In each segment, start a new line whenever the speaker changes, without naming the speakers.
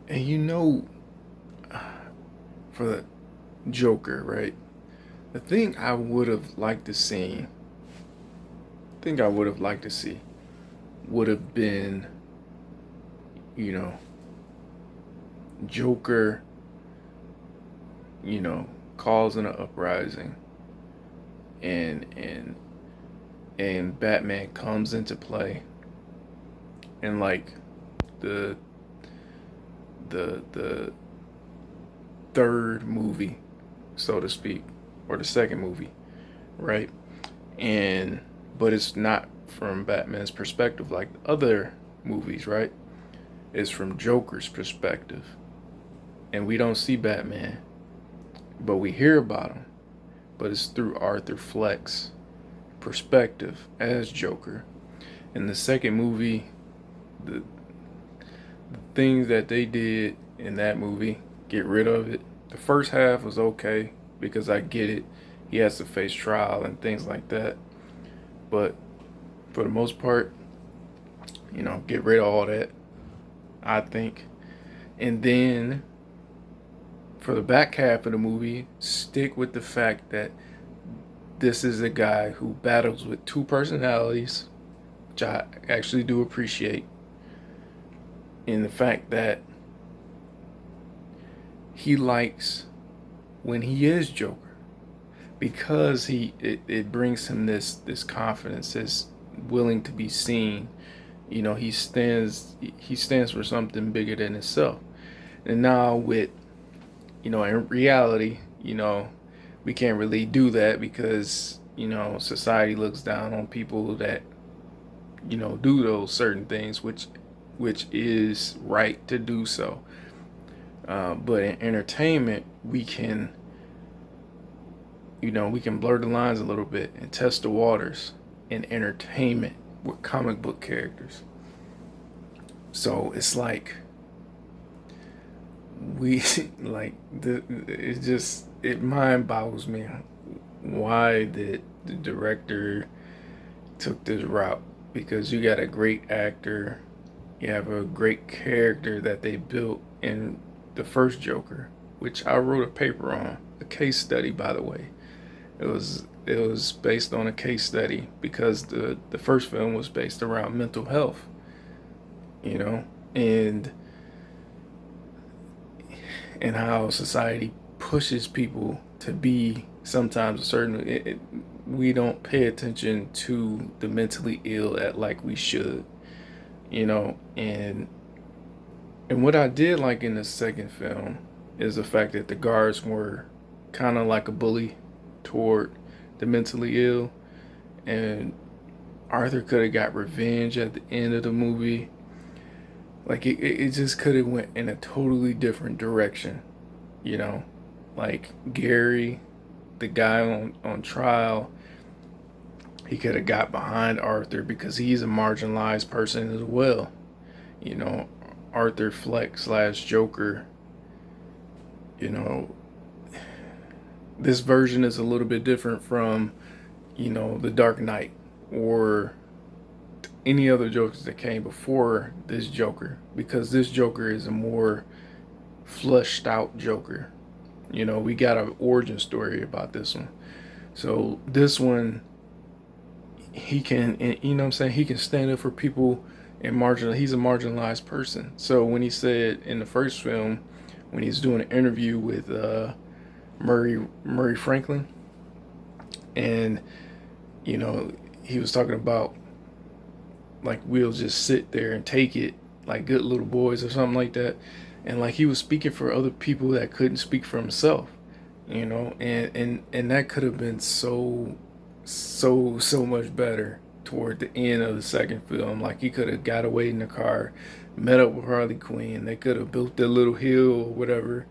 And for the Joker, right? The thing I would have liked to see, thing I would have liked to see, would have been, you know, Joker, you know, causing an uprising, and and and Batman comes into play, and like the the third movie, so to speak, or the second movie, right? And but it's not from Batman's perspective like other movies, right? It's from Joker's perspective. And we don't see Batman, but we hear about him. But it's through Arthur Fleck's perspective as Joker. In the second movie, the things that they did in that movie, get rid of it. The first half was okay because I get it. He has to face trial and things like that. But for the most part, get rid of all that, I think. And then for the back half of the movie, stick with the fact that this is a guy who battles with two personalities, which I actually do appreciate. In the fact that he likes when he is Joker, because it brings him this confidence, this willing to be seen. He stands for something bigger than himself. And now with in reality, we can't really do that because society looks down on people that do those certain things, which is right to do so. But in entertainment, we can blur the lines a little bit and test the waters in entertainment with comic book characters. So it's like we it mind boggles me why the director took this route, because you got a great actor, you have a great character that they built in the first Joker, which I wrote a paper on, a case study, by the way. It was based on a case study because the first film was based around mental health, you know, and how society pushes people to be sometimes a certain. We don't pay attention to the mentally ill at like we should, and what I did like in the second film is the fact that the guards were kind of like a bully toward the mentally ill, and Arthur could have got revenge at the end of the movie. Like it just could have went in a totally different direction, you know. Like Gary, the guy on trial, he could have got behind Arthur because he's a marginalized person as well. You know, Arthur Fleck slash Joker, you know, this version is a little bit different from, The Dark Knight or any other Jokers that came before this Joker, because this Joker is a more flushed out Joker. We got an origin story about this one. So this one, he can, you know what I'm saying, he can stand up for people and he's a marginalized person. So when he said in the first film, when he's doing an interview with Murray Franklin, and he was talking about, like, we'll just sit there and take it like good little boys or something like that, and like he was speaking for other people that couldn't speak for himself, and that could have been so much better toward the end of the second film. Like, he could have got away in the car, met up with Harley Quinn, they could have built their little hill or whatever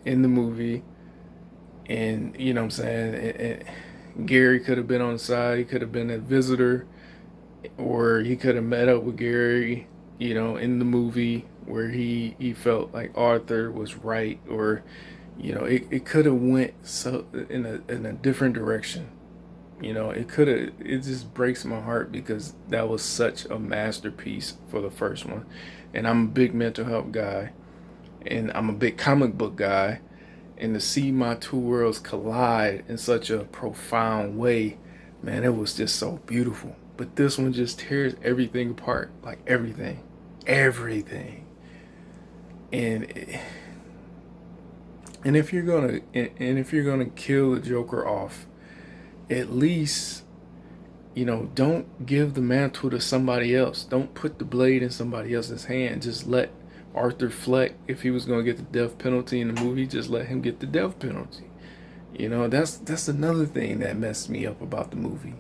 in the movie, and you know what I'm saying, Gary could have been on the side, he could have been a visitor, or he could have met up with Gary, in the movie where he felt like Arthur was right, or it could have went so in a different direction. It just breaks my heart because that was such a masterpiece for the first one, and I'm a big mental health guy. and I'm a big comic book guy, and to see my two worlds collide in such a profound way, man, it was just so beautiful. But this one just tears everything apart, like everything. And and if you're gonna kill the Joker off, at least, don't give the mantle to somebody else. Don't put the blade in somebody else's hand. Just let Arthur Fleck, if he was gonna get the death penalty in the movie, just let him get the death penalty. That's another thing that messed me up about the movie.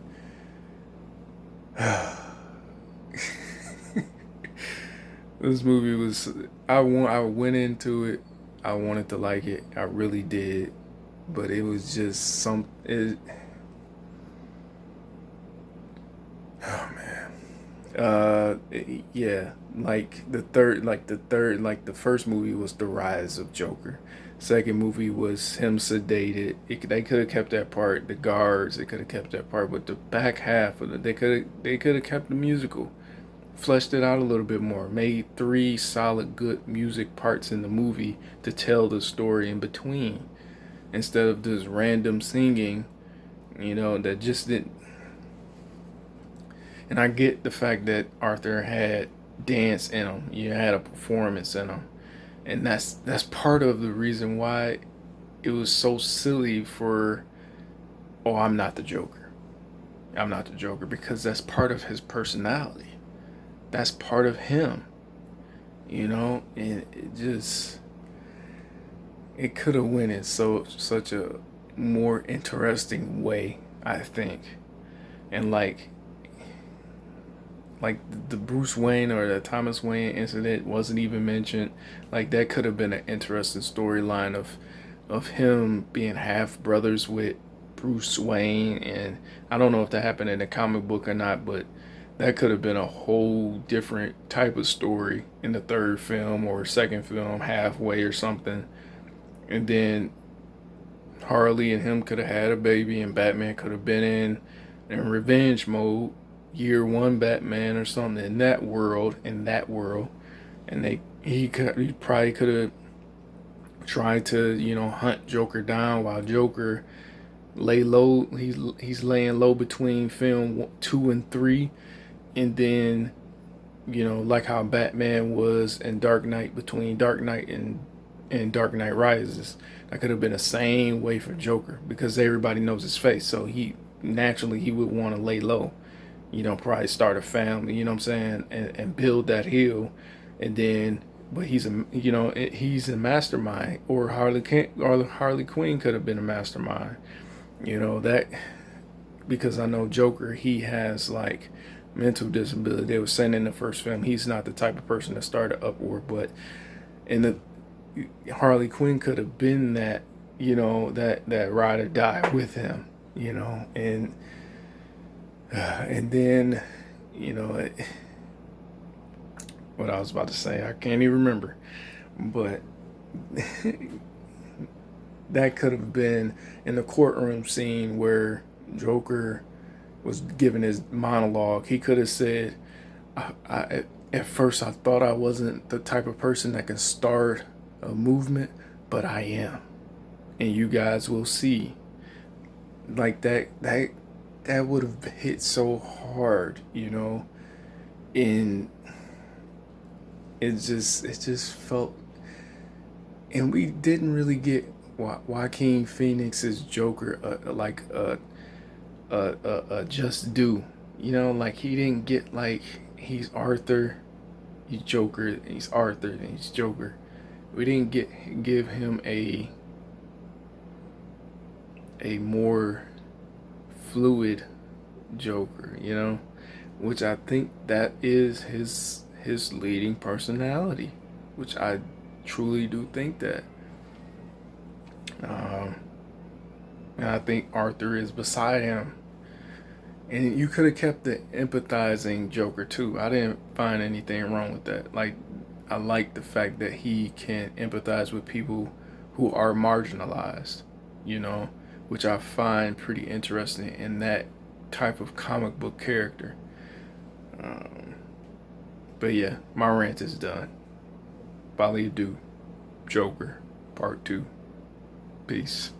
This movie was, I went into it, I wanted to like it, I really did, but it was just oh man. Yeah, like the first movie was the rise of Joker. Second movie was him sedated. They could have kept that part. The guards, they could have kept that part, but the back half of it, they could have kept the musical, fleshed it out a little bit more, made three solid good music parts in the movie to tell the story in between, instead of this random singing, that just didn't. And I get the fact that Arthur had dance in him. You had a performance in him, and that's part of the reason why it was so silly for. Oh, I'm not the Joker. I'm not the Joker, because that's part of his personality. That's part of him. And it could have went in such a more interesting way, I think. And like the Bruce Wayne or the Thomas Wayne incident wasn't even mentioned. Like, that could have been an interesting storyline of him being half brothers with Bruce Wayne, and I don't know if that happened in the comic book or not, but that could have been a whole different type of story in the third film or second film, halfway or something. And then Harley and him could have had a baby, and Batman could have been in revenge mode, year one Batman or something, in that world, and he probably could have tried to hunt Joker down while Joker lay low. He's laying low between film 2 and 3, and then like how Batman was in Dark Knight, between Dark Knight and Dark Knight Rises. That could have been the same way for Joker, because everybody knows his face, so he would want to lay low, probably start a family, you know what I'm saying, and build that hill, and then, but he's a mastermind, or Harley Quinn could have been a mastermind, that, because I know Joker, he has like mental disability. They were saying in the first film he's not the type of person to start an uproar, but in the Harley Quinn could have been that, that ride or die with him, and then, what I was about to say, I can't even remember, but that could have been in the courtroom scene where Joker was giving his monologue. He could have said, at first I thought I wasn't the type of person that can start a movement, but I am, and you guys will see. Like that would have hit so hard, and it just felt, and we didn't really get Joaquin Phoenix's Joker like a just due, like he didn't get, like, he's Arthur, he's Joker, he's Arthur, and he's Joker. We didn't give him a more fluid Joker, which I think that is his leading personality, which I truly do think that. And I think Arthur is beside him. And you could have kept the empathizing Joker too. I didn't find anything wrong with that. Like, I like the fact that he can empathize with people who are marginalized, which I find pretty interesting in that type of comic book character. But yeah, my rant is done. Bali do. Joker Part 2. Peace.